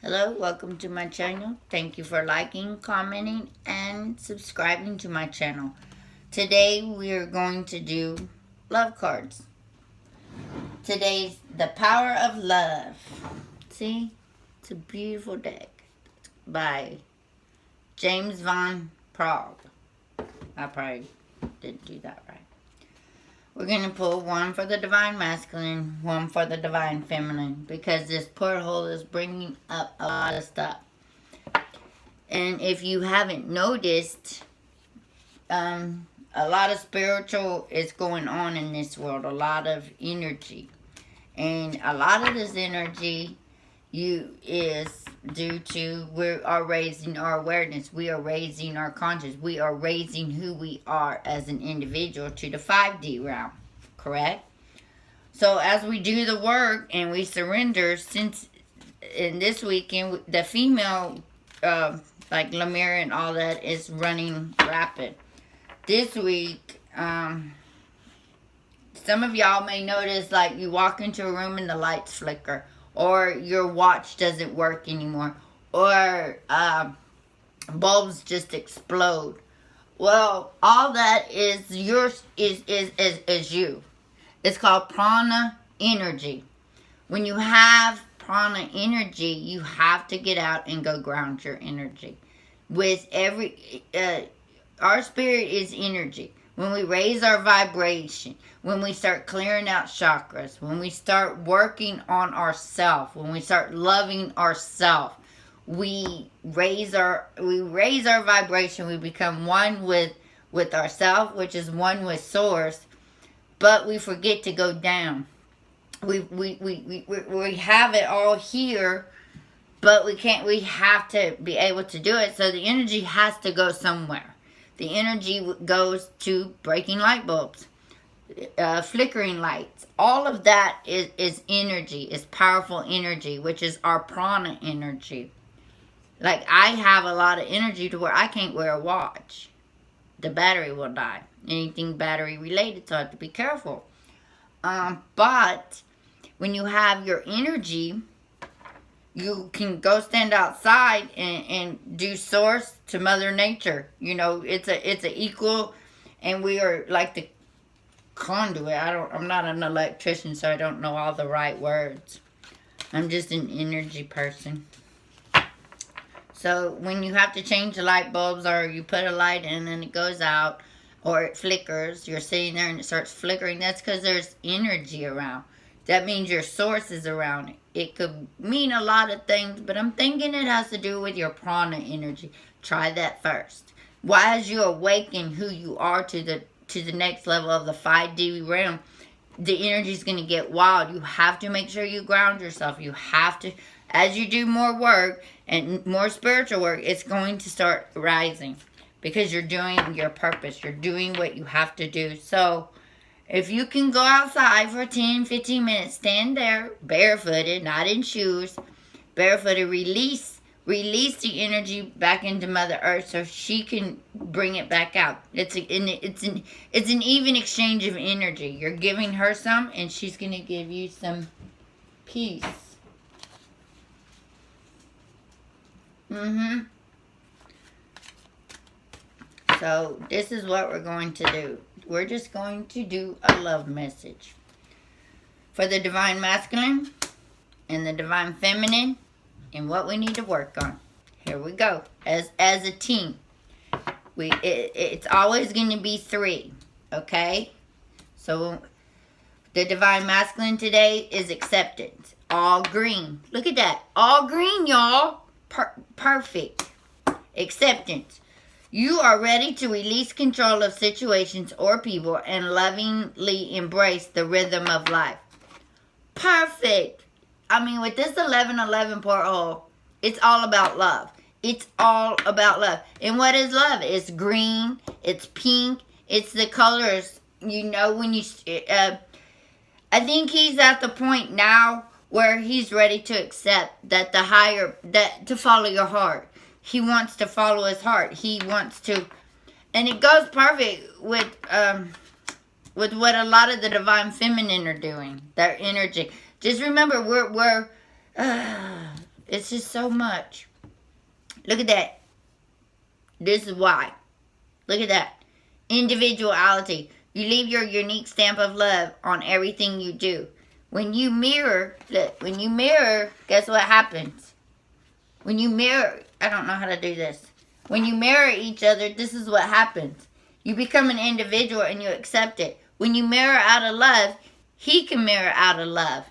Hello, welcome to my channel. Thank you for liking, commenting, and subscribing to my channel. Today we are going to do love cards. Today's The Power of Love. See? It's a beautiful deck by James Van Praagh. I probably didn't do that right. We're going to pull one for the Divine Masculine, one for the Divine Feminine, because this porthole is bringing up a lot of stuff. And if you haven't noticed, a lot of spiritual is going on in this world, a lot of energy. And a lot of this energy is due to we are raising our awareness, we are raising our conscience, we are raising who we are as an individual to the 5D realm, correct? So as we do the work and we surrender, since in this weekend the female like Lemire and all that is running rapid. This week some of y'all may notice like you walk into a room and the lights flicker, or your watch doesn't work anymore, or bulbs just explode. Well, all that is yours, is you. It's called prana energy. When you have prana energy, you have to get out and go ground your energy. With every, our spirit is energy. When we raise our vibration, when we start clearing out chakras, when we start working on ourselves, when we start loving ourselves, we raise our vibration. We become one with ourselves, which is one with source. But we forget to go down. We have it all here, but we can't. We have to be able to do it. So the energy has to go somewhere. The energy goes to breaking light bulbs, flickering lights. All of that is energy, is powerful energy, which is our prana energy. Like, I have a lot of energy to where I can't wear a watch. The battery will die. Anything battery related, so I have to be careful. But when you have your energy, you can go stand outside and do source to Mother Nature. You know, it's a equal, and we are like the conduit. I'm not an electrician, so I don't know all the right words. I'm just an energy person. So when you have to change the light bulbs, or you put a light in and it goes out, or it flickers, you're sitting there and it starts flickering, that's because there's energy around. That means your source is around it. It could mean a lot of things, but I'm thinking it has to do with your prana energy. Try that first. Why, as you awaken who you are to the next level of the 5D realm, the energy is going to get wild. You have to make sure you ground yourself. You have to, as you do more work and more spiritual work, it's going to start rising, because you're doing your purpose. You're doing what you have to do. So if you can go outside for 10, 15 minutes, stand there barefooted, not in shoes, barefooted, release the energy back into Mother Earth so she can bring it back out. It's an even exchange of energy. You're giving her some, and she's going to give you some peace. So this is what we're going to do. We're just going to do a love message for the Divine Masculine and the Divine Feminine, and what we need to work on. Here we go. As a team, it's always going to be 3, okay? So the Divine Masculine today is acceptance. All green. Look at that. All green, y'all. Perfect. Acceptance. You are ready to release control of situations or people and lovingly embrace the rhythm of life. Perfect. I mean, with this 1111 porthole, it's all about love. It's all about love. And what is love? It's green. It's pink. It's the colors. You know, when you... I think he's at the point now where he's ready to accept that to follow your heart. He wants to follow his heart. He wants to, and it goes perfect with what a lot of the Divine Feminine are doing. Their energy. Just remember, we're It's just so much. Look at that. This is why. Look at that. Individuality. You leave your unique stamp of love on everything you do. When you mirror, look, when you mirror, guess what happens? When you mirror, I don't know how to do this. When you mirror each other, this is what happens. You become an individual and you accept it. When you mirror out of love, he can mirror out of love.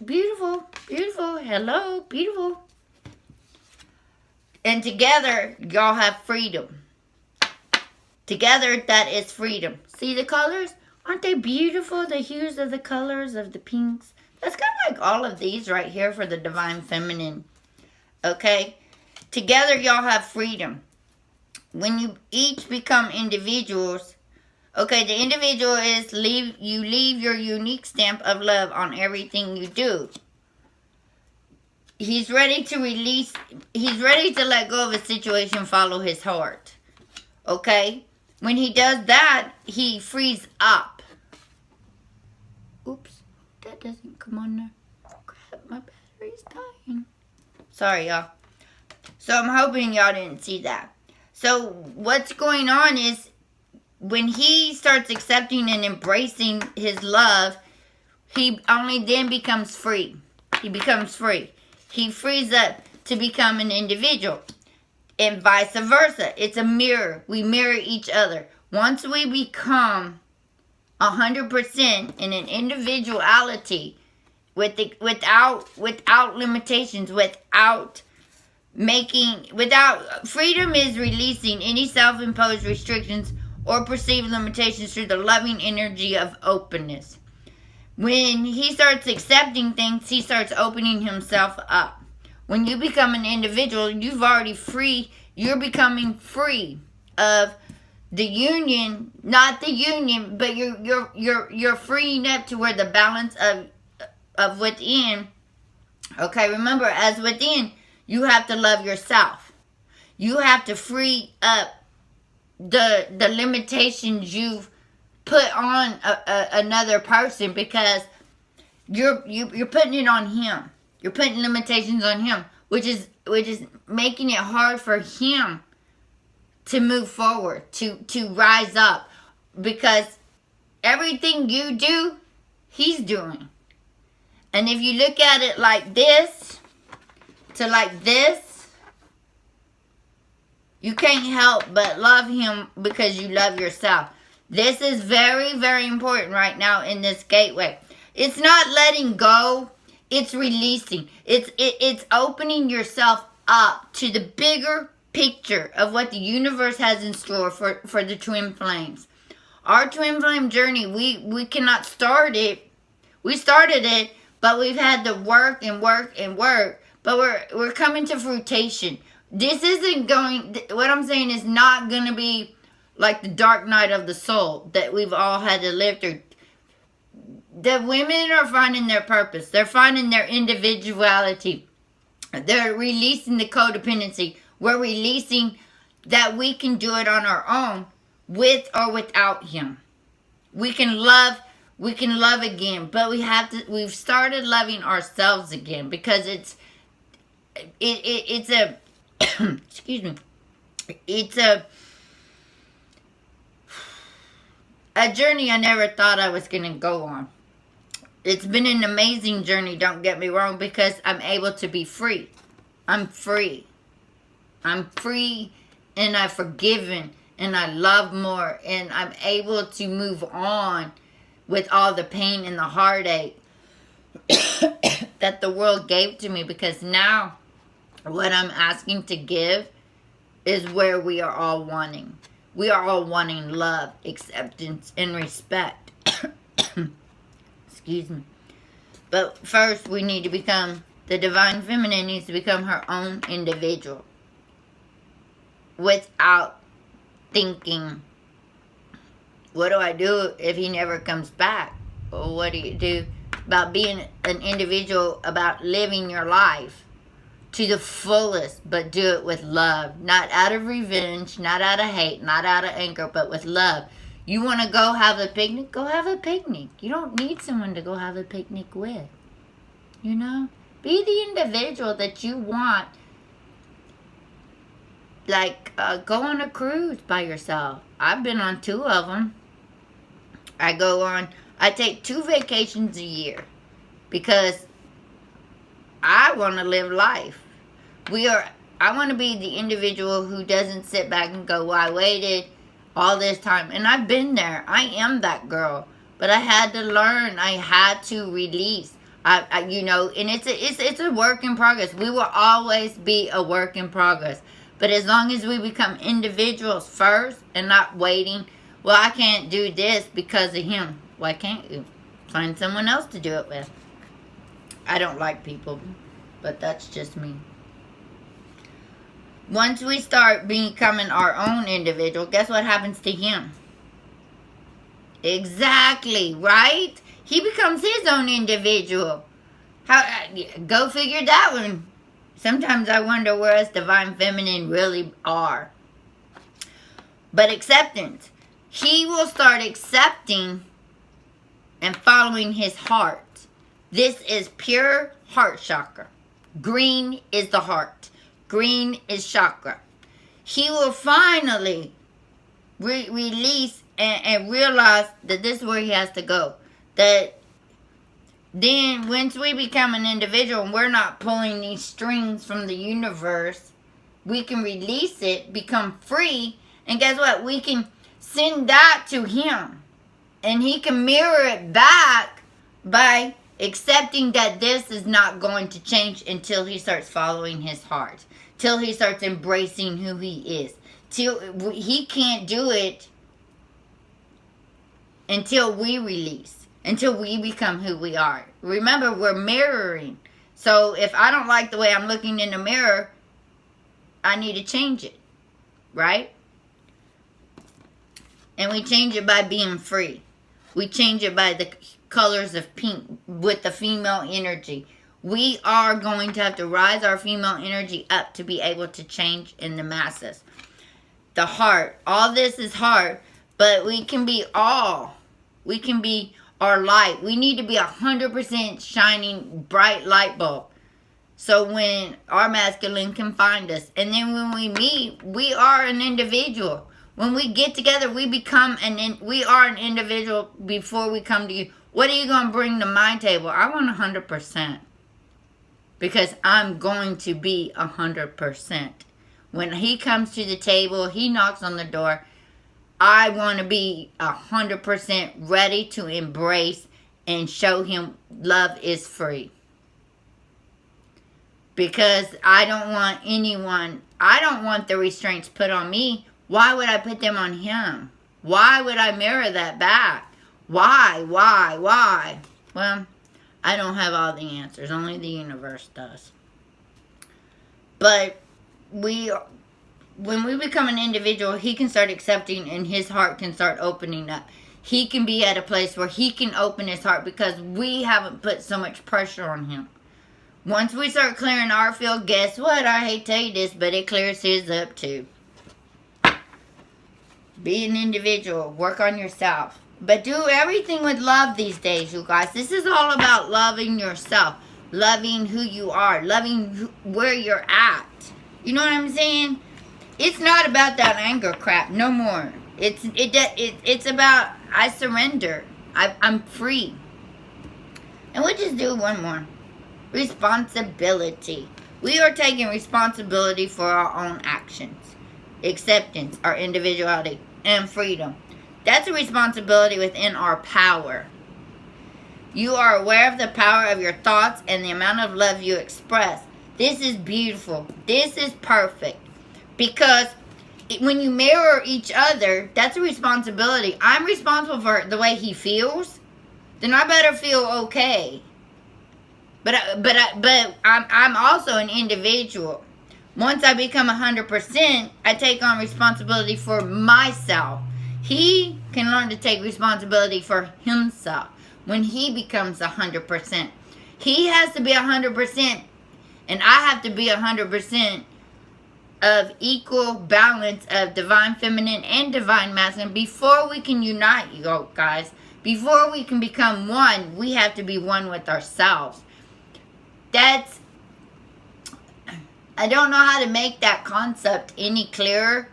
Beautiful, beautiful, hello, beautiful. And together, y'all have freedom. Together, that is freedom. See the colors? Aren't they beautiful? The hues of the colors of the pinks. That's kind of like all of these right here for the Divine Feminine. Okay? Together, y'all have freedom. When you each become individuals, okay, the individual is you leave your unique stamp of love on everything you do. He's ready to release, he's ready to let go of a situation, follow his heart. Okay? When he does that, he frees up. Oops, that doesn't come on there. Crap, my battery's dying. Sorry, y'all. So I'm hoping y'all didn't see that. So what's going on is when he starts accepting and embracing his love, he only then becomes free. He becomes free. He frees up to become an individual. And vice versa. It's a mirror. We mirror each other. Once we become 100% in an individuality, without limitations, without freedom is releasing any self-imposed restrictions or perceived limitations through the loving energy of openness. When he starts accepting things, he starts opening himself up. When you become an individual, you're becoming free of the union, not the union, but you're freeing up to where the balance of within. Okay, remember, as within, you have to love yourself. You have to free up the limitations you've put on another person, because you're putting it on him. You're putting limitations on him, which is making it hard for him to move forward, to rise up, because everything you do, he's doing. And if you look at it like this to like this, you can't help but love him because you love yourself. This is very, very important right now in this gateway. It's not letting go. It's releasing. It's opening yourself up to the bigger picture of what the universe has in store for the twin flames. Our twin flame journey, we cannot start it. We started it, but we've had to work and work and work. But we're coming to fruition. This isn't going, what I'm saying is not going to be like the dark night of the soul that we've all had to live through. The women are finding their purpose. They're finding their individuality. They're releasing the codependency. We're releasing that we can do it on our own, with or without him. We can love again, but we've started loving ourselves again, because it's a excuse me. It's a journey I never thought I was going to go on. It's been an amazing journey, don't get me wrong, because I'm able to be free. I'm free. I'm free, and I've forgiven, and I love more, and I'm able to move on with all the pain and the heartache that the world gave to me, because now what I'm asking to give is where we are all wanting. We are all wanting love, acceptance, and respect. Excuse me. But first, we need to become, the Divine Feminine needs to become her own individual. Without thinking, what do I do if he never comes back? Or what do you do about being an individual, about living your life to the fullest, but do it with love. Not out of revenge, not out of hate, not out of anger, but with love. You want to go have a picnic? Go have a picnic. You don't need someone to go have a picnic with. You know? Be the individual that you want. Like, go on a cruise by yourself. I've been on 2 of them. I take 2 vacations a year because I want to live life. I want to be the individual who doesn't sit back and go, well, I waited all this time. And I've been there. I am that girl. But I had to learn. I had to release. And it's a work in progress. We will always be a work in progress. But as long as we become individuals first and not waiting, well, I can't do this because of him. Why can't you? Find someone else to do it with. I don't like people, but that's just me. Once we start becoming our own individual, guess what happens to him? Exactly, right? He becomes his own individual. Go figure that one. Sometimes I wonder where us divine feminine really are. But acceptance. He will start accepting and following his heart. This is pure heart chakra. Green is the heart. Green is chakra. He will finally release and realize that this is where he has to go. That then once we become an individual and we're not pulling these strings from the universe, we can release it, become free, and guess what? We can send that to him. And he can mirror it back by accepting that this is not going to change until he starts following his heart. Till he starts embracing who he is. Till he can't do it until we release. Until we become who we are. Remember, we're mirroring. So if I don't like the way I'm looking in the mirror, I need to change it. Right? And we change it by being free. We change it by the colors of pink with the female energy. We are going to have to rise our female energy up to be able to change in the masses. The heart. All this is hard, but we can be all. We can be our light. We need to be 100% shining bright light bulb. So when our masculine can find us. And then when we meet, we are an individual. When we get together, we are an individual before we come to you. What are you going to bring to my table? I want 100%. Because I'm going to be 100%. When he comes to the table, he knocks on the door. I want to be 100% ready to embrace and show him love is free. Because I don't want the restraints put on me. Why would I put them on him? Why would I mirror that back? Why? Well, I don't have all the answers. Only the universe does. But when we become an individual, he can start accepting and his heart can start opening up. He can be at a place where he can open his heart because we haven't put so much pressure on him. Once we start clearing our field, guess what? I hate to tell you this, but it clears his up too. Be an individual. Work on yourself. But do everything with love these days, you guys. This is all about loving yourself. Loving who you are. Loving where you're at. You know what I'm saying? It's not about that anger crap. No more. It's about I surrender. I'm free. And we'll just do one more. Responsibility. We are taking responsibility for our own actions. Acceptance, our individuality, and freedom. That's a responsibility within our power. You are aware of the power of your thoughts and the amount of love you express. This is beautiful. This is perfect. Because when you mirror each other, that's a responsibility. I'm responsible for the way he feels. Then I better feel okay. But I'm also an individual. Once I become 100%, I take on responsibility for myself. He can learn to take responsibility for himself when he becomes 100%. He has to be 100%, and I have to be 100% of equal balance of divine feminine and divine masculine before we can unite, you guys. Before we can become one, we have to be one with ourselves. that's, I don't know how to make that concept any clearer,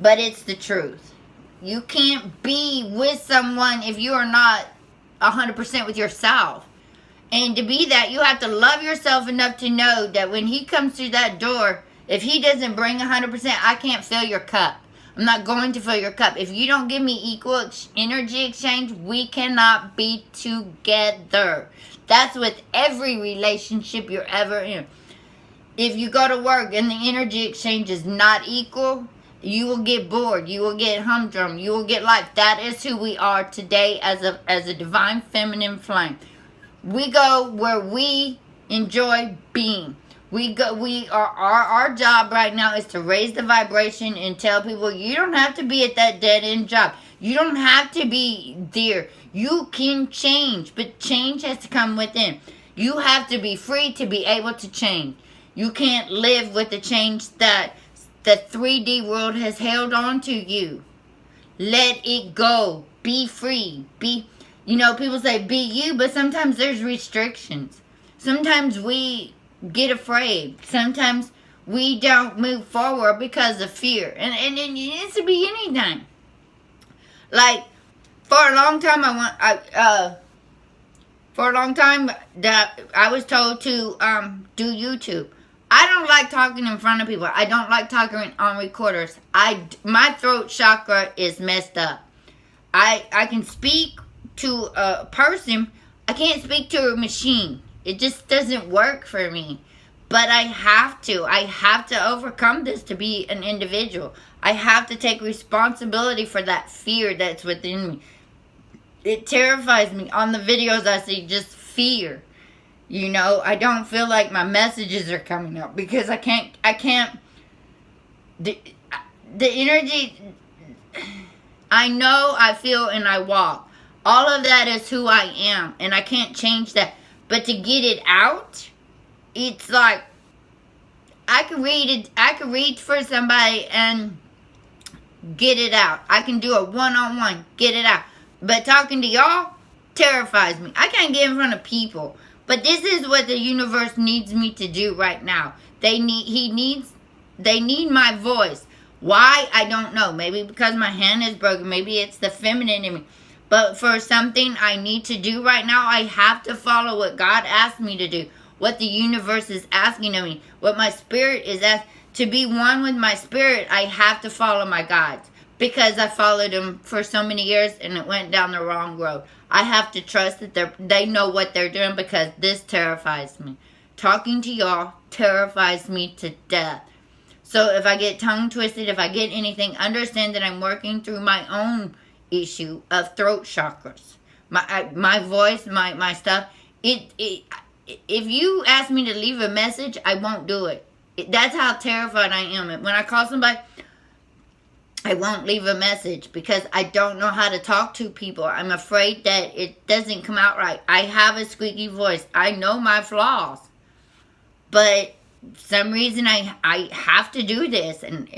but it's the truth. You can't be with someone if you are not 100% with yourself. And to be that, you have to love yourself enough to know that when he comes through that door, if he doesn't bring 100%, I can't fill your cup. I'm not going to fill your cup. If you don't give me equal energy exchange, we cannot be together. That's with every relationship you're ever in. If you go to work and the energy exchange is not equal, you will get bored. You will get humdrum. You will get life. That is who we are today as a divine feminine flame. We go where we enjoy being. Our job right now is to raise the vibration and tell people you don't have to be at that dead end job. You don't have to be there. You can change, but change has to come within. You have to be free to be able to change. You can't live with the change that the 3D world has held on to you. Let it go. Be free. People say be you, but sometimes there's restrictions. Sometimes we get afraid. Sometimes we don't move forward because of fear. And it needs to be anything. Like, for a long time, that I was told to do YouTube. I don't like talking in front of people. I don't like talking on recorders. My throat chakra is messed up. I can speak to a person. I can't speak to a machine. It just doesn't work for me. But I have to. I have to overcome this to be an individual. I have to take responsibility for that fear that's within me. It terrifies me. On the videos I see, just fear. I don't feel like my messages are coming up because I can't, the energy, I know, I feel, and I walk. All of that is who I am, and I can't change that. But to get it out, it's like, I could read for somebody and get it out. I can do a one-on-one, get it out. But talking to y'all terrifies me. I can't get in front of people. But this is what the universe needs me to do right now. They need my voice. Why? I don't know. Maybe because my hand is broken. Maybe it's the feminine in me. But for something I need to do right now, I have to follow what God asked me to do. What the universe is asking of me. What my spirit is asking. To be one with my spirit, I have to follow my guides. Because I followed them for so many years and it went down the wrong road. I have to trust that they know what they're doing because this terrifies me. Talking to y'all terrifies me to death. So if I get tongue twisted, if I get anything, understand that I'm working through my own issue of throat chakras. My voice, my stuff. If you ask me to leave a message, I won't do it. That's how terrified I am. When I call somebody, I won't leave a message because I don't know how to talk to people. I'm afraid that it doesn't come out right. I have a squeaky voice. I know my flaws. But for some reason I have to do this. And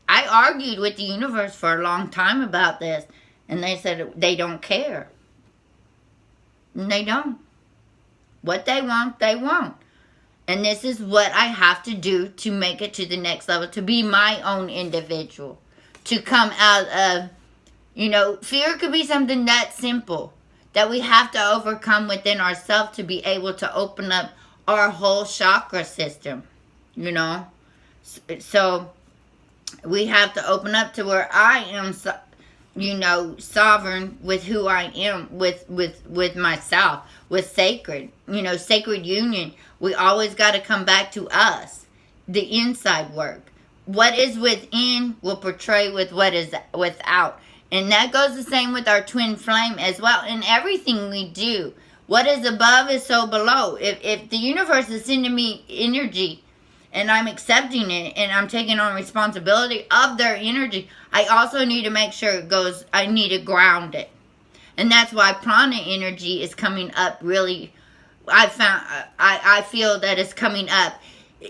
I argued with the universe for a long time about this. And they said they don't care. And they don't. What they want, they won't. And this is what I have to do to make it to the next level. To be my own individual. To come out of, fear could be something that simple. That we have to overcome within ourselves to be able to open up our whole chakra system. So we have to open up to where I am, sovereign with who I am, with myself, with sacred, sacred union. We always got to come back to us, the inside work. What is within will portray with what is without. And that goes the same with our twin flame as well. In everything we do, what is above is so below. If the universe is sending me energy and I'm accepting it and I'm taking on responsibility of their energy, I also need to make sure it goes, I need to ground it. And that's why prana energy is coming up really. I feel that it's coming up.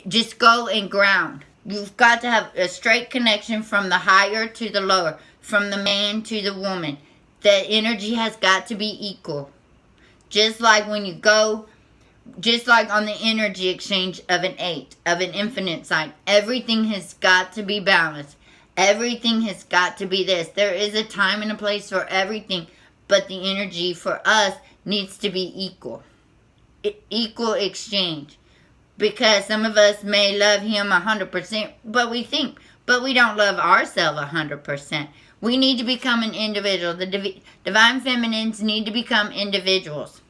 Just go and ground. You've got to have a straight connection from the higher to the lower, from the man to the woman. The energy has got to be equal. Just like when you go Just like on the energy exchange of an 8, of an infinite sign. Everything has got to be balanced. Everything has got to be this. There is a time and a place for everything, but the energy for us needs to be equal. Equal exchange. Because some of us may love him 100%, but we don't love ourselves 100%. We need to become an individual. The divine feminines need to become individuals.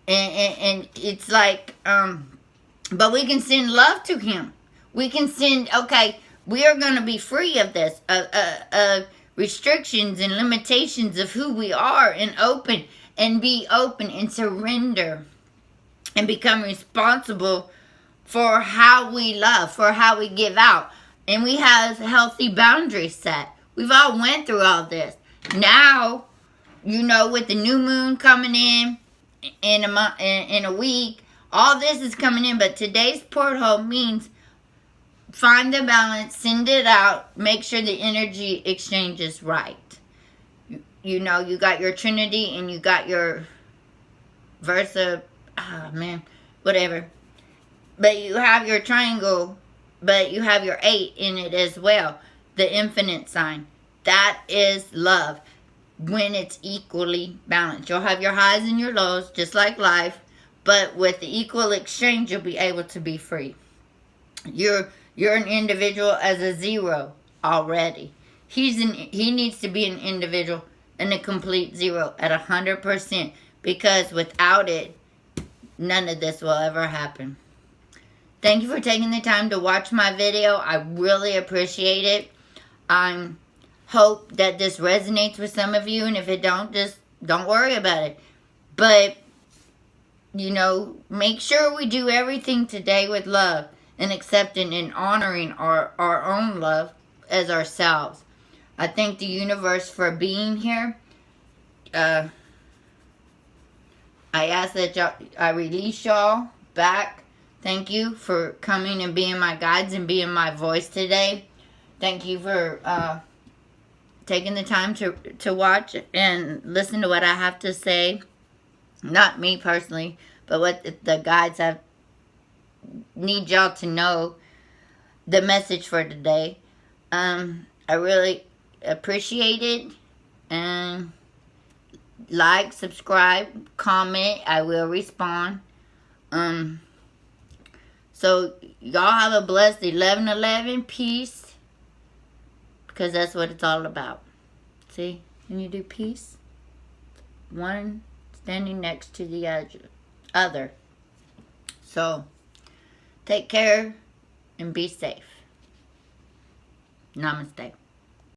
And it's like, but we can send love to him. We can send, okay, we are going to be free of this, restrictions and limitations of who we are, and be open and surrender and become responsible for how we love, for how we give out. And we have healthy boundaries set. We've all went through all this. Now, with the new moon coming in a week, all this is coming in. But today's porthole means find the balance, send it out, make sure the energy exchange is right. You got your Trinity and you got your Versa, whatever. But you have your triangle, but you have your 8 in it as well. The infinite sign. That is love. When it's equally balanced. You'll have your highs and your lows, just like life. But with the equal exchange, you'll be able to be free. You're an individual as a 0 already. He needs to be an individual and a complete 0 at 100%. Because without it, none of this will ever happen. Thank you for taking the time to watch my video. I really appreciate it. I hope that this resonates with some of you. And if it don't, just don't worry about it. But, make sure we do everything today with love. And accepting and honoring our own love as ourselves. I thank the universe for being here. I ask that I release y'all back. Thank you for coming and being my guides and being my voice today. Thank you for taking the time to watch and listen to what I have to say. Not me personally, but what the guides need y'all to know. The message for today. I really appreciate it. And like, subscribe, comment. I will respond. So y'all have a blessed 11/11. Peace. Because that's what it's all about. See? When you do peace, one standing next to the other. So, take care and be safe. Namaste.